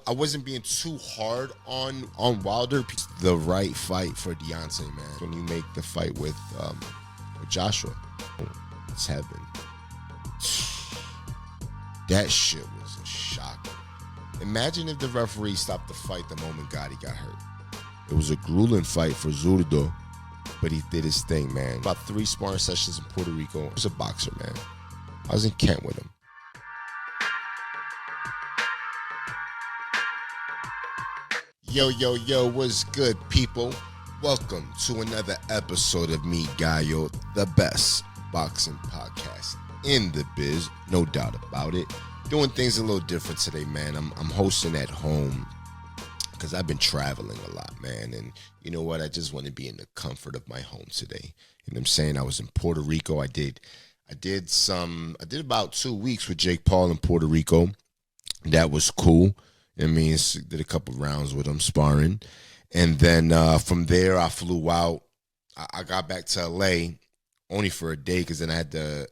I wasn't being too hard on Wilder. The right fight for Deontay, man. When you make the fight with Joshua, it's heaven. That shit was a shocker. Imagine if the referee stopped the fight the moment Gotti got hurt. It was a grueling fight for Zurdo, but he did his thing, man. About 3 sparring sessions in Puerto Rico. He was a boxer, man. I was in Kent with him. Yo, what's good, people? Welcome to another episode of Mi Gallo, the best boxing podcast in the biz, no doubt about it. Doing things a little different today, man. I'm hosting at home because I've been traveling a lot, man. And you know what? I just want to be in the comfort of my home today. You know what I'm saying? I was in Puerto Rico. I did about 2 weeks with Jake Paul in Puerto Rico. That was cool. I mean, did a couple rounds with him, sparring. And then from there, I flew out. I got back to L.A. only for a day because then I had to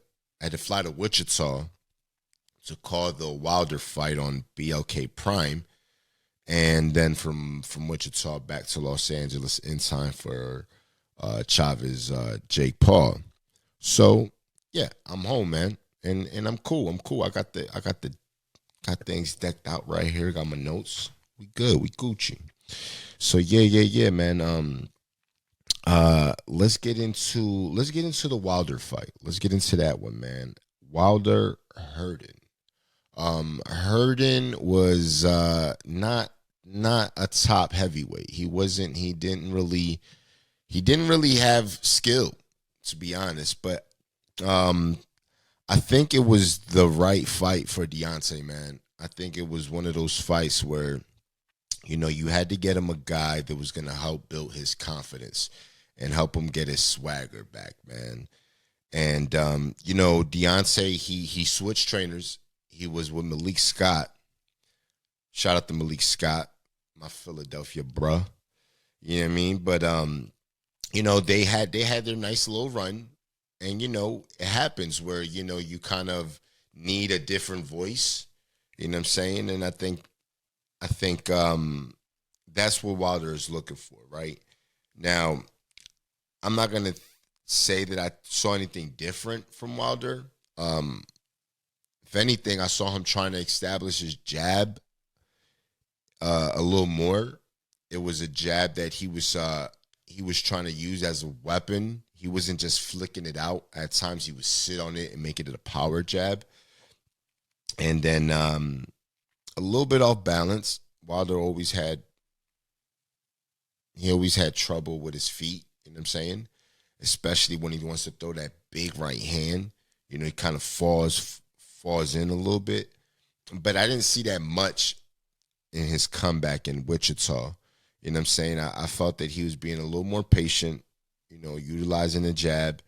fly to Wichita to call the Wilder fight on BLK Prime. And then from Wichita back to Los Angeles in time for Chavez Jake Paul. So, yeah, I'm home, man. And I'm cool. I got things decked out right here. Got my notes. We good. We Gucci. So yeah, man. Let's get into the Wilder fight. Let's get into that one, man. Wilder Herndon. Herndon was not a top heavyweight. He didn't really have skill, to be honest. But I think it was the right fight for Deontay, man. I think it was one of those fights where, you know, you had to get him a guy that was going to help build his confidence and help him get his swagger back, man. And, you know, Deontay, he switched trainers. He was with Malik Scott. Shout out to Malik Scott, my Philadelphia bruh. You know what I mean? But, you know, they had their nice little run. And, you know, it happens where, you know, you kind of need a different voice. You know what I'm saying? And I think that's what Wilder is looking for, right? Now, I'm not going to say that I saw anything different from Wilder. If anything, I saw him trying to establish his jab a little more. It was a jab that he was trying to use as a weapon. He wasn't just flicking it out. At times, he would sit on it and make it a power jab. And then a little bit off balance. Wilder always had trouble with his feet, you know what I'm saying? Especially when he wants to throw that big right hand. You know, he kind of falls in a little bit. But I didn't see that much in his comeback in Wichita. You know what I'm saying? I felt that he was being a little more patient, you know, utilizing the jab.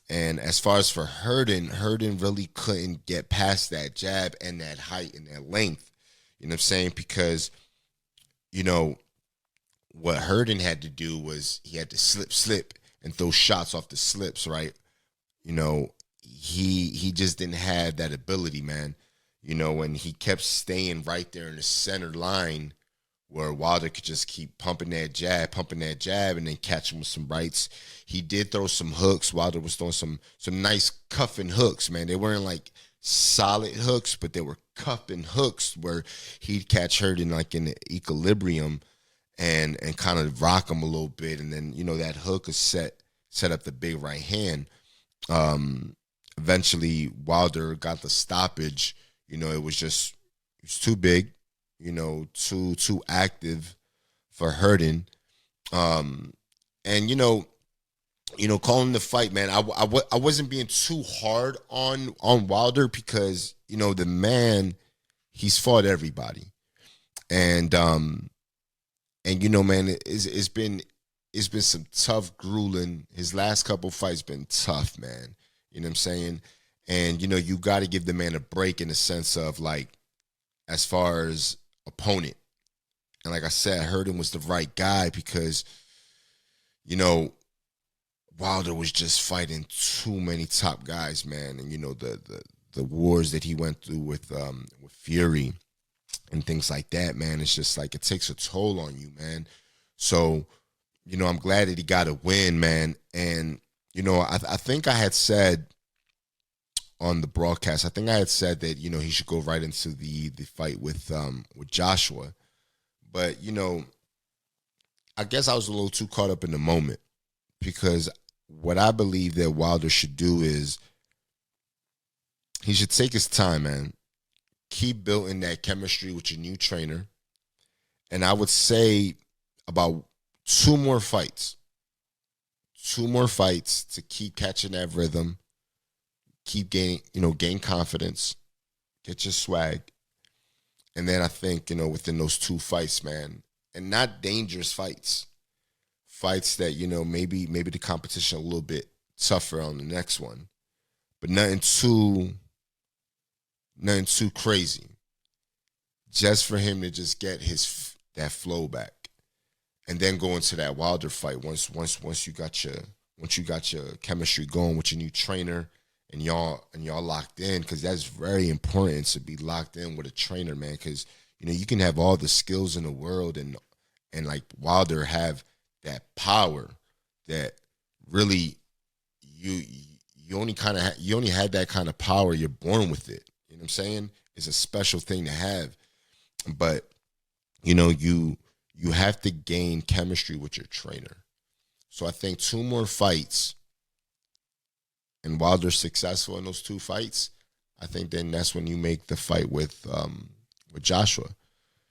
And as far as for Herndon really couldn't get past that jab and that height and that length. You know what I'm saying? Because, you know, what Herndon had to do was he had to slip and throw shots off the slips, right? You know, he just didn't have that ability, man. You know, and he kept staying right there in the center line where Wilder could just keep pumping that jab, and then catch him with some rights. He did throw some hooks. Wilder was throwing some nice cuffing hooks, man. They weren't like solid hooks, but they were cuffing hooks where he'd catch Herndon like in the equilibrium and kind of rock him a little bit. And then, you know, that hook is set up the big right hand. Eventually, Wilder got the stoppage. You know, it was too big. You know, too active for Herndon. And, you know, calling the fight, man, I wasn't being too hard on Wilder because, you know, the man, he's fought everybody. And you know, man, it's been some tough grueling. His last couple fights been tough, man. You know what I'm saying? And, you know, you got to give the man a break in the sense of, like, as far as opponent. And like I said, Herndon was the right guy because, you know, Wilder was just fighting too many top guys, man. And, you know, the wars that he went through with Fury and things like that, man. It's just like it takes a toll on you, man. So, I'm glad that he got a win, man. And, I think I had said on the broadcast, I think I had said that, he should go right into the fight with Joshua. But, I guess I was a little too caught up in the moment, because what I believe that Wilder should do is he should take his time, man. Keep building that chemistry with your new trainer. And I would say about two more fights to keep catching that rhythm, keep gain confidence, get your swag. And then I think, within those two fights, man, and not dangerous fights that, maybe the competition a little bit tougher on the next one, but nothing too crazy. Just for him to just get that flow back, and then go into that Wilder fight once you got your chemistry going with your new trainer, and y'all locked in, because that's very important to be locked in with a trainer, man. Because you can have all the skills in the world, and like Wilder have that power that really you only had that kind of power. You're born with it. You know what I'm saying? It's a special thing to have. But, you have to gain chemistry with your trainer. So I think two more fights, and Wilder's successful in those two fights, I think then that's when you make the fight with Joshua.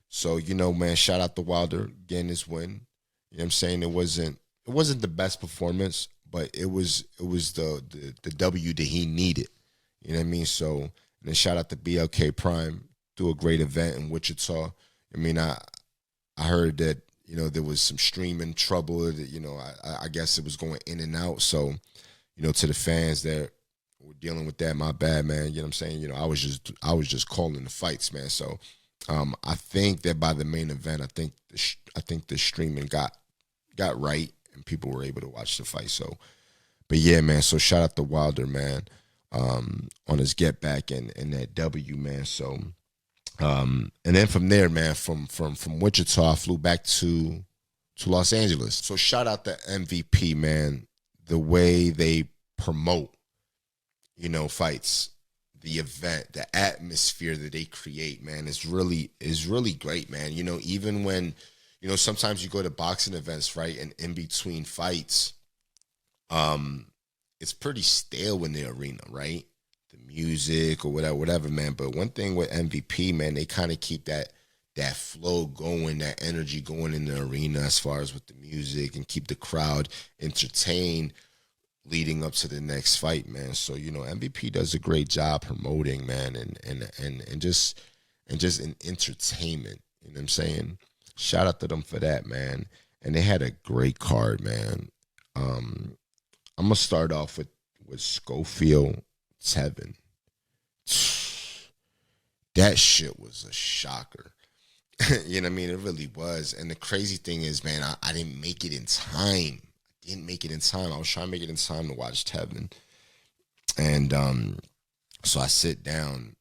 So, man, shout out to Wilder getting this win. You know what I'm saying? It wasn't the best performance, but it was the W that he needed. You know what I mean? So, and then shout out to BLK Prime, do a great event in Wichita. I mean, I heard that, there was some streaming trouble. That, I guess it was going in and out. So, to the fans that were dealing with that, my bad, man. You know what I'm saying? I was just calling the fights, man. So, I think that by the main event, I think the streaming got right, and people were able to watch the fight. So, but yeah, man. So shout out to Wilder, man, on his get back and that W, man. So, and then from there, man, from Wichita, I flew back to Los Angeles. So shout out to MVP, man. The way they promote, fights, the event, the atmosphere that they create, man, is really great, man. Even when, sometimes you go to boxing events, right, and in between fights, it's pretty stale in the arena, right? The music or whatever, man. But one thing with MVP, man, they kind of keep that flow going, that energy going in the arena as far as with the music, and keep the crowd entertained leading up to the next fight, man. So, MVP does a great job promoting, man, and just in entertainment. You know what I'm saying? Shout out to them for that, man. And they had a great card, man. I'm gonna start off with Schofield Tevin. That shit was a shocker. You know what I mean? It really was. And the crazy thing is, man, I didn't make it in time. I was trying to make it in time to watch Tevin. And so I sit down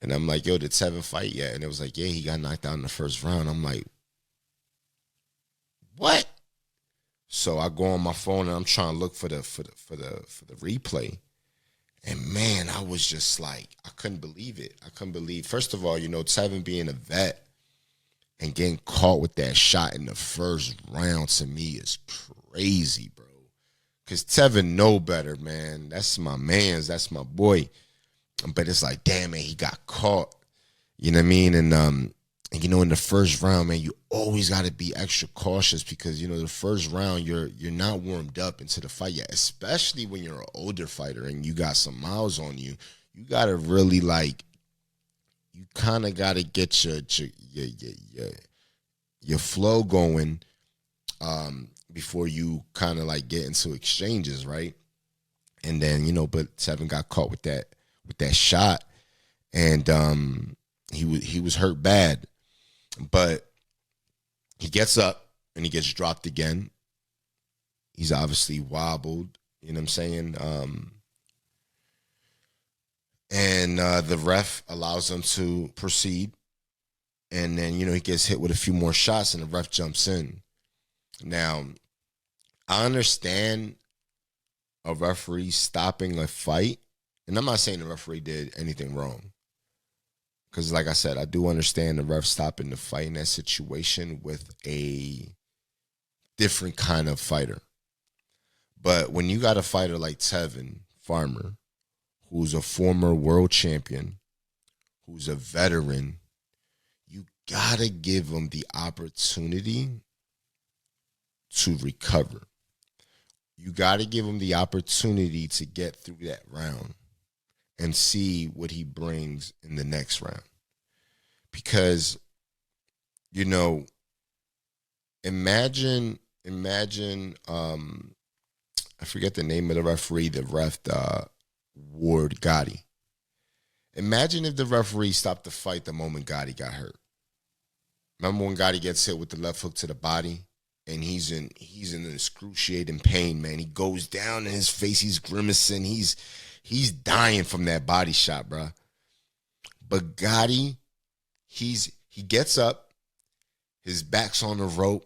and I'm like, yo, did Tevin fight yet? And it was like, yeah, he got knocked out in the first round. I'm like, what? So I go on my phone and I'm trying to look for the replay. And man, I was just like, I couldn't believe it. First of all, Tevin being a vet and getting caught with that shot in the first round, to me, is crazy, bro. Because Tevin know better, man. That's my mans. That's my boy. But it's like, damn, man, he got caught. You know what I mean? And in the first round, man, you always got to be extra cautious, because, the first round, you're not warmed up into the fight yet, especially when you're an older fighter and you got some miles on you. You got to really, you kind of got to get your flow going before you kind of get into exchanges, right? And then, but Tevin got caught with that shot, and he was hurt bad, but he gets up and he gets dropped again. He's obviously wobbled, you know what I'm saying? and the ref allows him to proceed. And then, he gets hit with a few more shots and the ref jumps in. Now, I understand a referee stopping a fight. And I'm not saying the referee did anything wrong. Because like I said, I do understand the ref stopping the fight in that situation with a different kind of fighter. But when you got a fighter like Tevin Farmer, who's a former world champion, who's a veteran, you gotta give him the opportunity to recover. You gotta give him the opportunity to get through that round and see what he brings in the next round. Because, imagine, I forget the name of the referee that refed Ward Gotti. Imagine if the referee stopped the fight the moment Gotti got hurt. Remember when Gotti gets hit with the left hook to the body? And he's in excruciating pain, man. He goes down in his face, he's grimacing, he's dying from that body shot, bro. But Gotti, he gets up, his back's on the rope,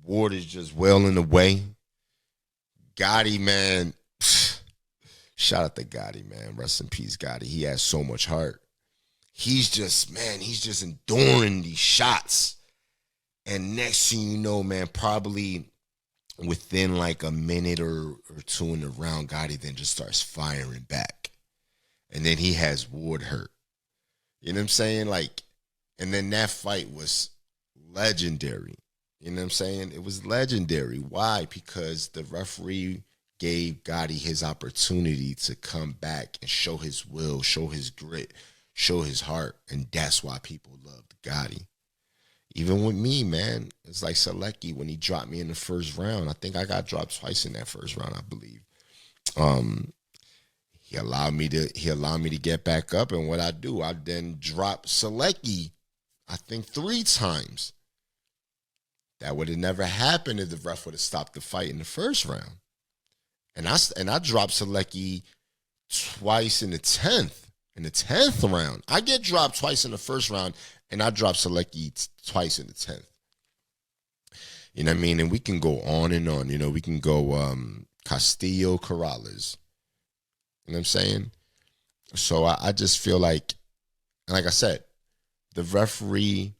Ward is just wailing away. Gotti, man, shout out to Gotti, man. Rest in peace, Gotti. He has so much heart. He's just enduring these shots. And next thing you know, man, probably within like a minute or two in the round, Gotti then just starts firing back. And then he has Ward hurt. You know what I'm saying? Like, and then that fight was legendary. You know what I'm saying? It was legendary. Why? Because the referee gave Gotti his opportunity to come back and show his will, show his grit, show his heart. And that's why people loved Gotti. Even with me, man, it's like Selecki when he dropped me in the first round. I think I got dropped twice in that first round, I believe. He allowed me to get back up, and what I do, I then drop Selecki, I think 3 times. That would have never happened if the ref would have stopped the fight in the first round. And I dropped Selecki twice in the 10th. In the 10th round. I get dropped twice in the first round, and I dropped Selecki twice in the 10th. You know what I mean? And we can go on and on. We can go Castillo, Corrales. You know what I'm saying? So I just feel like I said, the referee,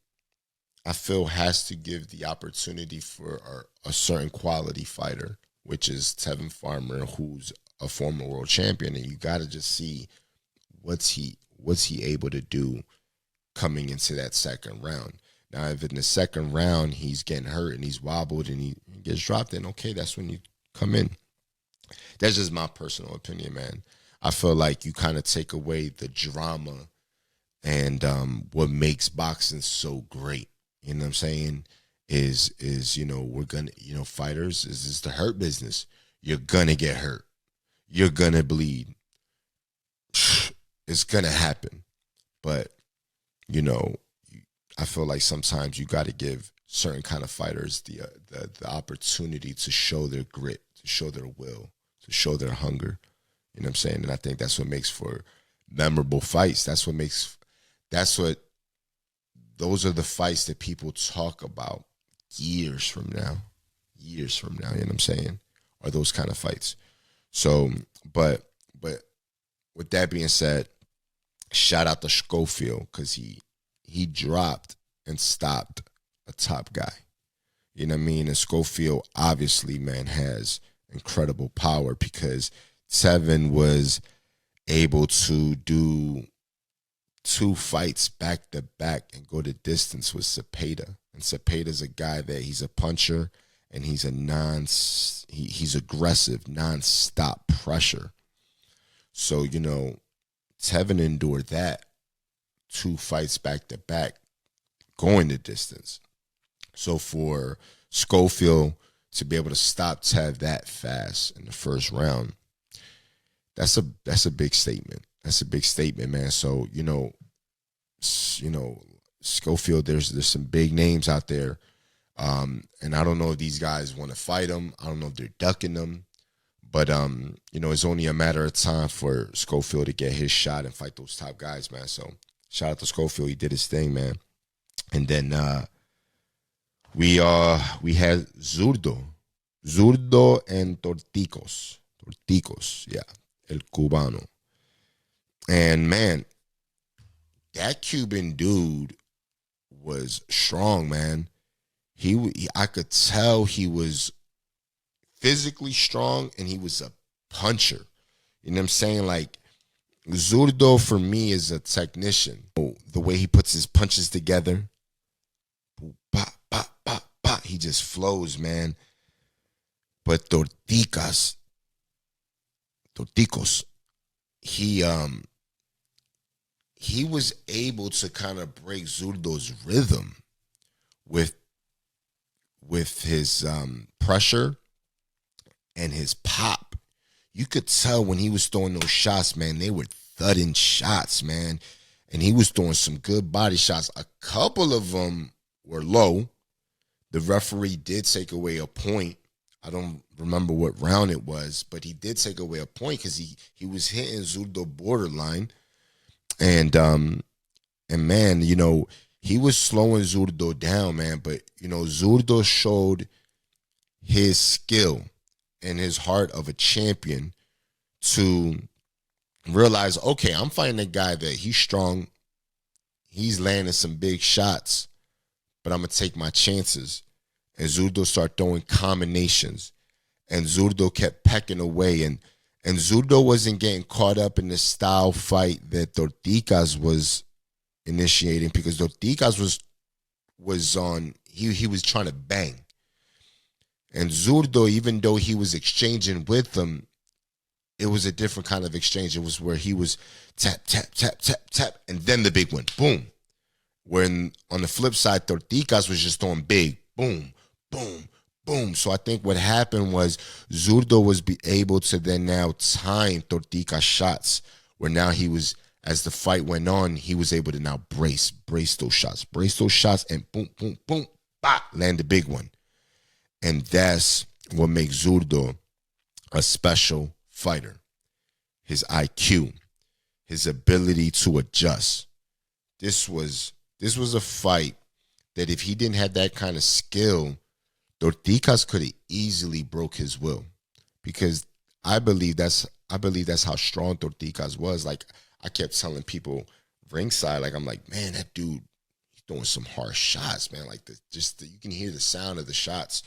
I feel, has to give the opportunity for a certain quality fighter, which is Tevin Farmer, who's a former world champion, and you got to just see what's he able to do coming into that second round. Now, if in the second round he's getting hurt and he's wobbled and he gets dropped, then okay, that's when you come in. That's just my personal opinion, man. I feel like you kind of take away the drama and what makes boxing so great. You know what I'm saying? Is we're gonna, fighters is the hurt business. You're gonna get hurt. You're gonna bleed. It's gonna happen. But I feel like sometimes you got to give certain kind of fighters the opportunity to show their grit, to show their will, to show their hunger. You know what I'm saying? And I think that's what makes for memorable fights. Those are the fights that people talk about years from now. You know what I'm saying? Are those kind of fights. So, but with that being said, shout out to Schofield, because he dropped and stopped a top guy. You know what I mean? And Schofield obviously, man, has incredible power, because Tevin was able to do 2 fights back to back and go the distance with Cepeda. And Cepeda's a guy that he's a puncher, and he's he's aggressive, non-stop pressure. So, Tevin endured that 2 fights back to back, going the distance. So for Schofield to be able to stop Tev that fast in the first round, that's a big statement. That's a big statement, man. So, Schofield, there's some big names out there. And I don't know if these guys want to fight him. I don't know if they're ducking them. But it's only a matter of time for Schofield to get his shot and fight those top guys, man. So shout out to Schofield. He did his thing, man. And then we had Zurdo and Dorticos, yeah, el cubano. And man, that Cuban dude was strong, man. I could tell he was physically strong, and he was a puncher. You know what I'm saying? Like, Zurdo for me is a technician. The way he puts his punches together, he just flows, man. But Dorticos, he was able to kind of break Zurdo's rhythm with his pressure and his pop. You could tell when he was throwing those shots, man, they were thudding shots, man. And he was throwing some good body shots. A couple of them were low. The referee did take away a point. I don't remember what round it was, but he did take away a point because he was hitting Zurdo borderline. And man, he was slowing Zurdo down, man. But, Zurdo showed his skill and his heart of a champion to realize, okay, I'm fighting a guy that he's strong. He's landing some big shots, but I'm going to take my chances. And Zurdo started throwing combinations. And Zurdo kept pecking away. And Zurdo wasn't getting caught up in the style fight that Dorticos was initiating, because Dorticos was on, he was trying to bang. And Zurdo, even though he was exchanging with them, it was a different kind of exchange. It was where he was tap, tap, tap, tap, tap, and then the big one, boom. When on the flip side, Dorticos was just throwing big, boom, boom, boom. So I think what happened was Zurdo was able to then now time Dorticos shots, where now he was, as the fight went on, he was able to now brace those shots, and boom, boom, boom, bah, land the big one. And that's what makes Zurdo a special fighter. His IQ, his ability to adjust. This was a fight that if he didn't have that kind of skill, Dorticos could have easily broke his will. Because I believe that's how strong Dorticos was. Like, I kept telling people ringside, like, I'm like, man, that dude, he's throwing some harsh shots, man. Like, you can hear the sound of the shots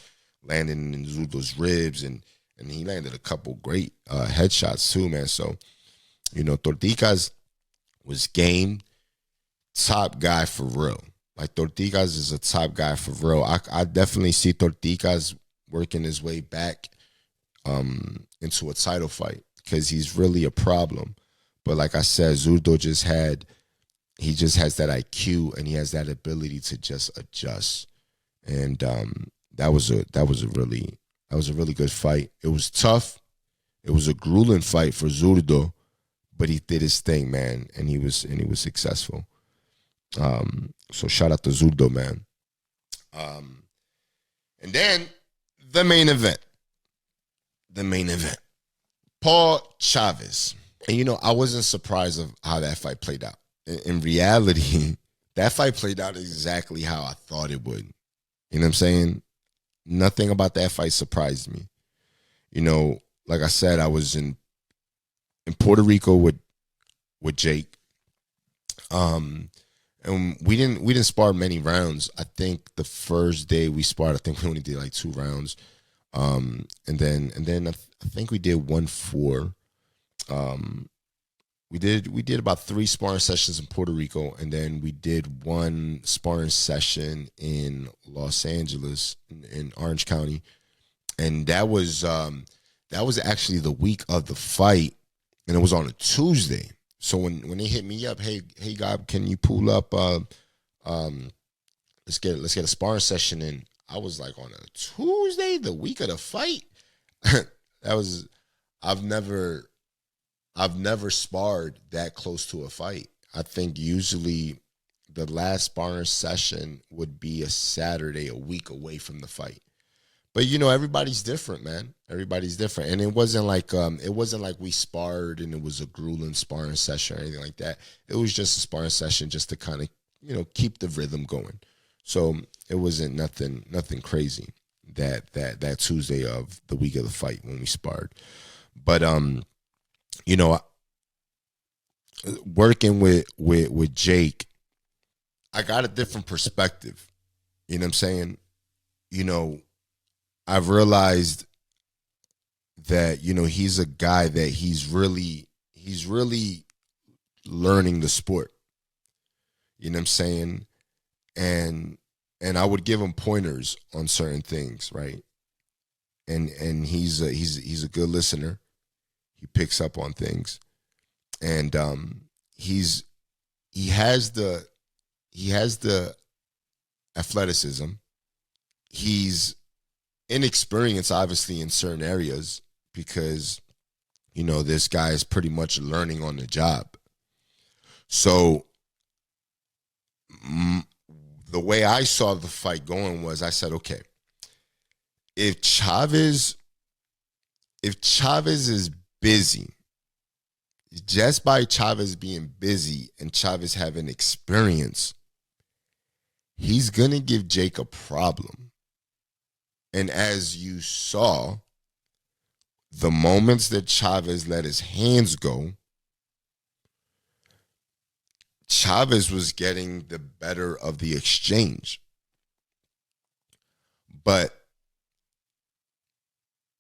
landing in Zurdo's ribs, and he landed a couple great headshots too, man. So, Dorticos was game, top guy for real. Like, Dorticos is a top guy for real. I definitely see Dorticos working his way back into a title fight, because he's really a problem. But like I said, Zurdo just has that IQ, and he has that ability to just adjust. And that was a really good fight. It was tough. It was a grueling fight for Zurdo, but he did his thing, man, and he was successful. So shout out to Zurdo, man. And then the main event. Paul Chavez. And I wasn't surprised of how that fight played out. In reality, that fight played out exactly how I thought it would. You know what I'm saying? Nothing about that fight surprised me. Like I said, I was in Puerto Rico with Jake. And we didn't spar many rounds. I think the first day we sparred, I think we only did like 2 rounds. And then I think we did 1-4. We did about 3 sparring sessions in Puerto Rico, and then we did 1 sparring session in Los Angeles, in Orange County, and that was actually the week of the fight, and it was on a Tuesday. So when they hit me up, hey Gabe, can you pull up? Let's get a sparring session in. I was like, on a Tuesday, the week of the fight. I've never sparred that close to a fight. I think usually the last sparring session would be a Saturday, a week away from the fight. But you know, everybody's different, man. Everybody's different, and it wasn't like we sparred and it was a grueling sparring session or anything like that. It was just a sparring session just to kind of keep the rhythm going. So it wasn't nothing crazy that Tuesday of the week of the fight when we sparred. But you know, working with Jake, I got a different perspective. You know what I'm saying? You know, I've realized that he's a guy that he's really learning the sport. You know what I'm saying? And I would give him pointers on certain things, right? And he's a good listener. He picks up on things, and he's he has the athleticism. He's inexperienced, obviously, in certain areas because this guy is pretty much learning on the job. So the way I saw the fight going was, I said, okay, if Chavez is busy, just by Chavez being busy and Chavez having experience, he's gonna give Jake a problem. And as you saw, the moments that Chavez let his hands go, Chavez was getting the better of the exchange. But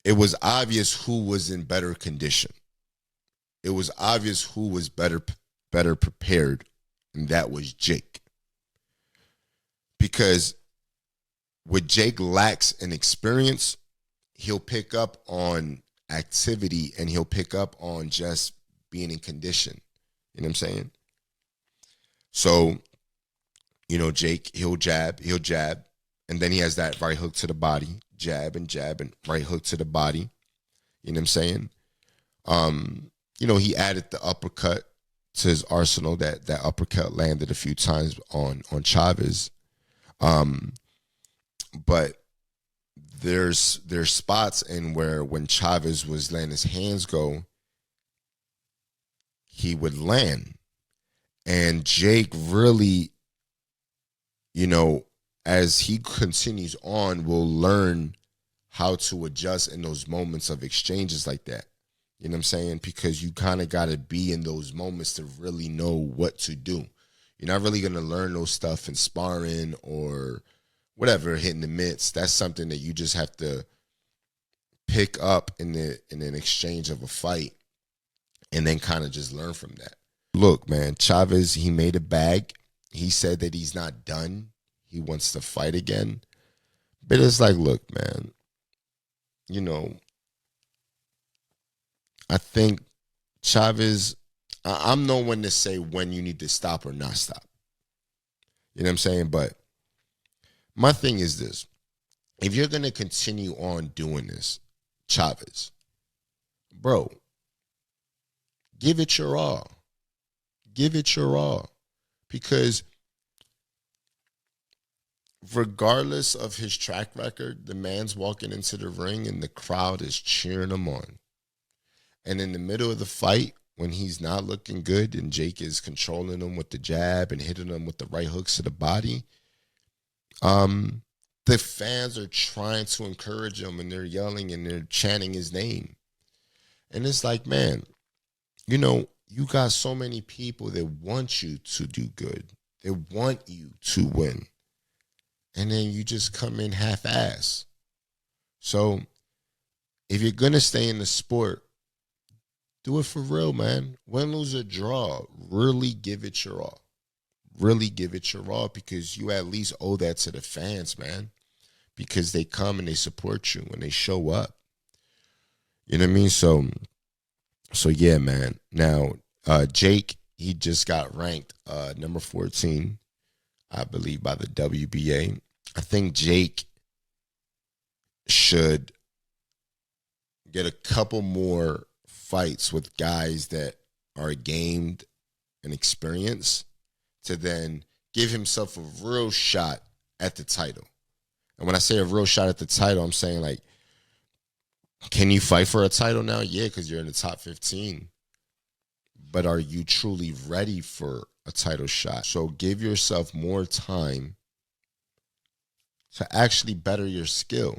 it was obvious who was in better condition. It was obvious who was better prepared, and that was Jake. Because with Jake lacks an experience, he'll pick up on activity and he'll pick up on just being in condition. You know what I'm saying? So, Jake, he'll jab, and then he has that right hook to the body, jab, and right hook to the body. You know what I'm saying? He added the uppercut to his arsenal. That uppercut landed a few times on Chavez. But there's spots in where when Chavez was letting his hands go, he would land. And Jake really, as he continues on, will learn how to adjust in those moments of exchanges like that. You know what I'm saying? Because you kind of got to be in those moments to really know what to do. You're not really going to learn those stuff in sparring or whatever, hitting the mitts. That's something that you just have to pick up in an exchange of a fight and then kind of just learn from that. Look, man, Chavez, he made a bag. He said that he's not done. He wants to fight again. But it's like, look, man, I think Chavez, I'm no one to say when you need to stop or not stop. You know what I'm saying? But my thing is this. If you're going to continue on doing this, Chavez, bro, give it your all. Give it your all. Because regardless of his track record, the man's walking into the ring and the crowd is cheering him on. And in the middle of the fight, when he's not looking good and Jake is controlling him with the jab and hitting him with the right hooks to the body, the fans are trying to encourage him and they're yelling and they're chanting his name. And it's like, man, you got so many people that want you to do good. They want you to win. And then you just come in half-ass. So if you're going to stay in the sport, do it for real, man. Win, lose, or draw, really give it your all. Really give it your all because you at least owe that to the fans, man. Because they come and they support you and they show up. You know what I mean? So yeah, man. Now, Jake, he just got ranked number 14, I believe, by the WBA. I think Jake should get a couple more fights with guys that are gamed and experienced to then give himself a real shot at the title. And when I say a real shot at the title, I'm saying, like, can you fight for a title now? Yeah, because you're in the top 15. But are you truly ready for a title shot? So give yourself more time to actually better your skill.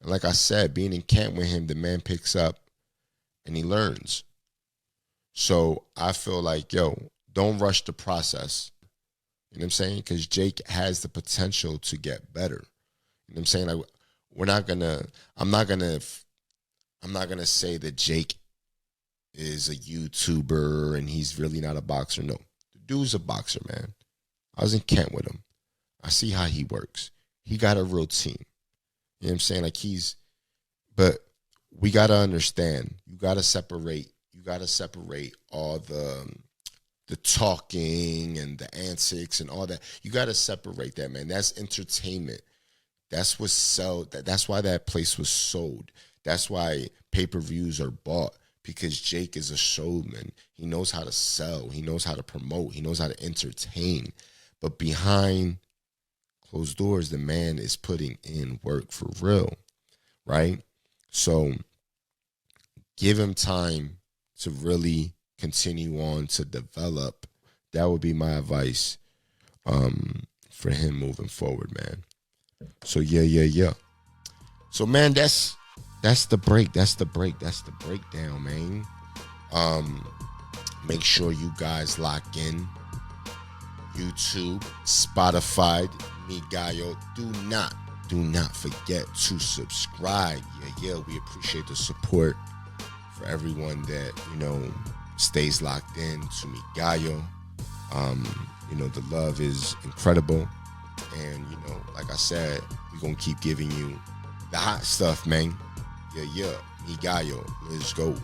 And like I said, being in camp with him, the man picks up and he learns. So I feel like, yo, don't rush the process. You know what I'm saying? Because Jake has the potential to get better. You know what I'm saying? Like, I'm not gonna say that Jake is a YouTuber and he's really not a boxer. No. The dude's a boxer, man. I was in camp with him. I see how he works. He got a real team. You know what I'm saying? Like, but we gotta understand, you gotta separate all the talking and the antics and all that. You gotta separate that, man. That's entertainment. That's what's sold. That's why that place was sold. That's why pay-per-views are bought, because Jake is a showman. He knows how to sell. He knows how to promote. He knows how to entertain. But behind closed doors, the man is putting in work for real, right? So give him time to really continue on to develop. That would be my advice for him moving forward, man. So yeah. So, man, that's the break. That's the breakdown, man. Make sure you guys lock in. YouTube, Spotify, Mi Gallo. Do not forget to subscribe. Yeah. We appreciate the support for everyone that, stays locked in to Mi Gallo. The love is incredible. And, like I said, we're going to keep giving you the hot stuff, man. Yeah. Mi Gallo. Let's go.